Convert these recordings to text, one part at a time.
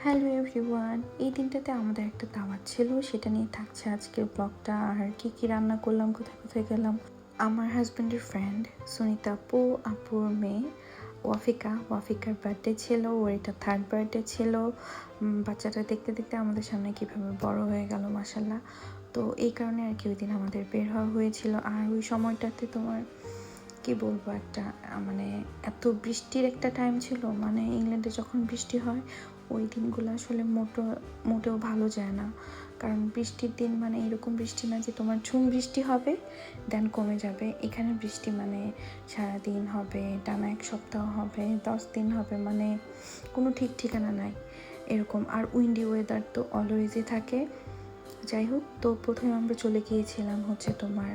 Hello everyone, এই দিনটাতে আমাদের একটা দাওয়াত ছিল, সেটা নিয়ে থাকছে আজকের ব্লগটা। আর কি কি রান্না করলাম, কোথায় কোথায় গেলাম। আমার হাজব্যান্ডের ফ্রেন্ড সুনিতা আপুর মেয়ে ওয়াফিকার বার্থডে ছিল, ওর এটা 3rd বার্থডে ছিল। বাচ্চাটা দেখতে দেখতে আমাদের সামনে কীভাবে বড় হয়ে গেল মাসাল্লাহ। তো এই কারণে আর কি ওই দিন আমাদের বের হওয়া হয়েছিল। আর ওই সময়টাতে তোমার কি বলবো, একটা মানে এত বৃষ্টির একটা টাইম ছিল। মানে ইংল্যান্ডে যখন বৃষ্টি হয় ওই দিনগুলো আসলে মোটেও ভালো যায় না। কারণ বৃষ্টির দিন মানে এরকম বৃষ্টি না যে তোমার ঝুম বৃষ্টি হবে দেন কমে যাবে। এখানে বৃষ্টি মানে সারাদিন হবে, টানা 1 সপ্তাহ হবে, 10 দিন হবে, মানে কোনো ঠিক ঠিকানা নাই এরকম। আর উইন্ডি ওয়েদার তো অলওয়েজই থাকে। যাই হোক, তো প্রথমে আমরা চলে গিয়েছিলাম হচ্ছে তোমার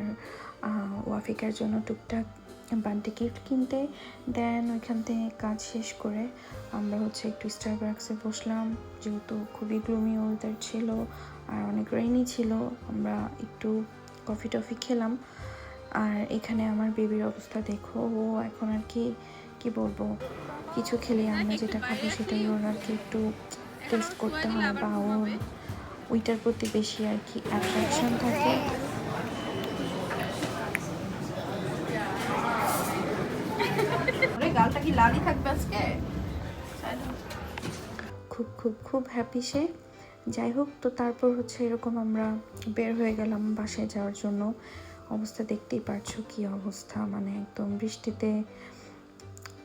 ওয়াফিকার জন্য টুকটাক বার্থডে গিফট কিনতে। দেন ওইখান থেকে কাজ শেষ করে আমরা হচ্ছে একটু স্টারবাক্সে বসলাম, যেহেতু খুবই গ্লুমি ওয়েদার ছিল আর অনেক রেইনি ছিল। আমরা একটু কফি টফি খেলাম। আর এখানে আমার বেবির অবস্থা দেখো, ও এখন আর কি বলবো, কিছু খেলে আমরা যেটা খাবো সেটাই ওর আর কি একটু টেস্ট করতে হয়, বা ওর ওইটার প্রতি বেশি আর কি অ্যাট্রাকশন থাকে। গালটা কি লালই থাকবে আজকে? খুব খুব খুব হ্যাপি সে। যাই হোক, তো তারপর হচ্ছে এরকম আমরা বের হয়ে গেলাম বাসায় যাওয়ার জন্য। অবস্থা দেখতেই পারছো কি অবস্থা, মানে একদম বৃষ্টিতে,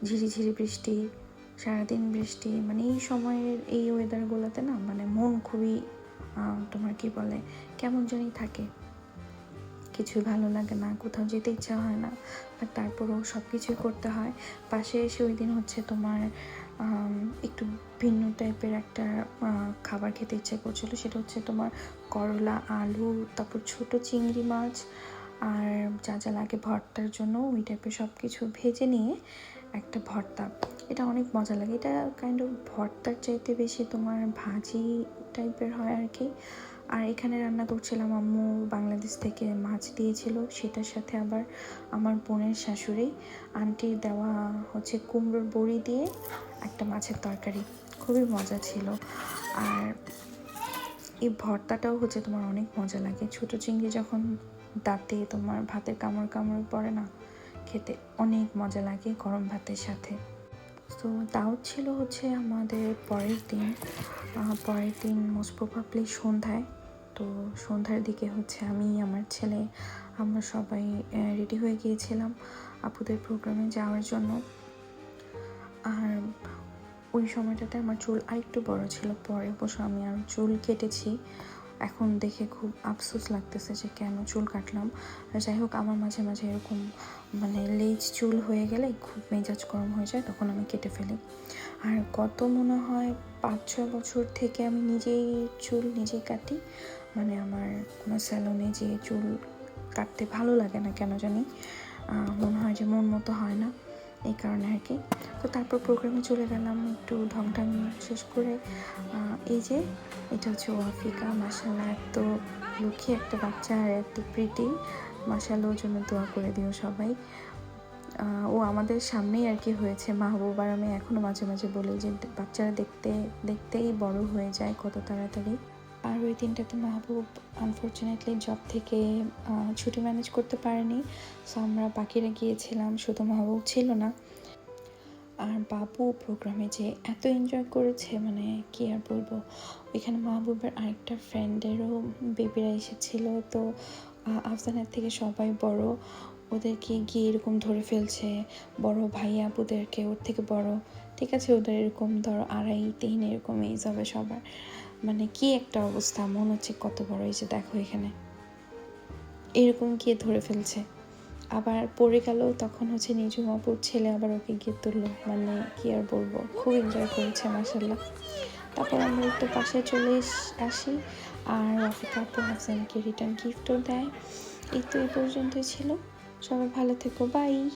ঝিরিঝিরি বৃষ্টি, সারাদিন বৃষ্টি। মানে এই সময়ের এই ওয়েদারগুলোতে না মানে মন খুবই তোমার কি বলে কেমন জানি থাকে, কিছুই ভালো লাগে না, কোথাও যেতে ইচ্ছা হয় না, বাট তারপরেও সব কিছুই করতে হয়। পাশে এসে ওই দিন হচ্ছে তোমার একটু ভিন্ন টাইপের একটা খাবার খেতে ইচ্ছে করছিল। সেটা হচ্ছে তোমার করলা, আলু, তারপর ছোট চিংড়ি মাছ, আর যা যা লাগে ভর্তার জন্য ওই টাইপের সব কিছু ভেজে নিয়ে একটা ভর্তা। এটা অনেক মজা লাগে। এটা কাইন্ড অফ ভর্তার চাইতে বেশি তোমার ভাজি টাইপের হয় আর কি। আর এখানে রান্না করছিলাম, আম্মু বাংলাদেশ থেকে মাছ দিয়েছিল, সেটার সাথে আবার আমার বোনের শাশুড়ি আন্টির দেওয়া হচ্ছে কুমড়োর বড়ি দিয়ে একটা মাছের তরকারি, খুবই মজা ছিল। আর এই ভর্তাটাও হচ্ছে তোমার অনেক মজা লাগে। ছোট চিংড়ি যখন দাঁতে তোমার ভাতের কামড় কামড় পড়ে না, খেতে অনেক মজা লাগে গরম ভাতের সাথে। তো দাওয়াত ছিল হচ্ছে আমাদের পরের দিন মোস্ট প্রবাবলি সন্ধ্যায়। তো সন্ধ্যার দিকে হচ্ছে আমি, আমার ছেলে, আমরা সবাই রেডি হয়ে গিয়েছিলাম আপুদের প্রোগ্রামে যাওয়ার জন্য। আর ওই সময়টাতে আমার চুল আরেকটু বড় ছিল, পরে অবশ্য আমি আর চুল কেটেছি। এখন দেখে খুব আফসোস লাগতেছে যে কেন চুল কাটলাম। আর যাই হোক, আমার মাঝে মাঝে এরকম মানে লেজ চুল হয়ে গেলে খুব মেজাজ গরম হয়ে যায়, তখন আমি কেটে ফেলি। আর কত মনে হয় 5-6 বছর থেকে আমি নিজেই চুল নিজেই কাটি। মানে আমার কোনো স্যালনে যে চুল কাটতে ভালো লাগে না কেন জানি, মনে হয় যে মন মতো হয় না, এই কারণে আর কি। তো তারপর প্রোগ্রামে চলে গেলাম একটু ঢংঢাং শেষ করে। এই যে এটা হচ্ছে ওয়াফিকা, মাশাআল্লাহ এত লক্ষ্মী একটা বাচ্চা আর এত প্রিটি, মাশাআল্লাহ। ওর জন্য দোয়া করে দিও সবাই। ও আমাদের সামনেই আর কি হয়েছে। মাহবুব আর আমি এখনও মাঝে মাঝে বলি যে বাচ্চারা দেখতেই বড় হয়ে যায় কত তাড়াতাড়ি। আর ওই দিনটাতে মাহবুব আনফর্চুনেটলি জব থেকে ছুটি ম্যানেজ করতে পারেনি, সো আমরা বাকিরা গিয়েছিলাম, শুধু মাহবুব ছিল না। আর বাবু প্রোগ্রামে যে এত এনজয় করেছে, মানে কি আর বলবো। ওইখানে মাহবুবের আরেকটা ফ্রেন্ডেরও বেবিরা এসেছিল। তো আফজানের থেকে সবাই বড়, ওদেরকে গিয়ে এরকম ধরে ফেলছে, বড় ভাই আপুদেরকে, ওর থেকে বড়, ঠিক আছে, ওদের এরকম ধরো 2.5-3 এরকম এজ হবে সবার। মানে কি একটা অবস্থা, মনে হচ্ছে কত বড়। এই যে দেখো এখানে এরকম গিয়ে ধরে ফেলছে, আবার পড়ে গেল, তখন হচ্ছে নিজুম আপুর ছেলে আবার ওকে গিয়ে তুললো। মানে কি আর বলবো, খুব এনজয় করেছে মাশাল্লাহ। তারপর আমরা একটু বাসায় চলে আসি, আর ওয়াফিকা আপু হাসানকে রিটার্ন গিফটও দেয়। এই তো এই পর্যন্তই ছিল। সবাই ভালো থেকো, বাই।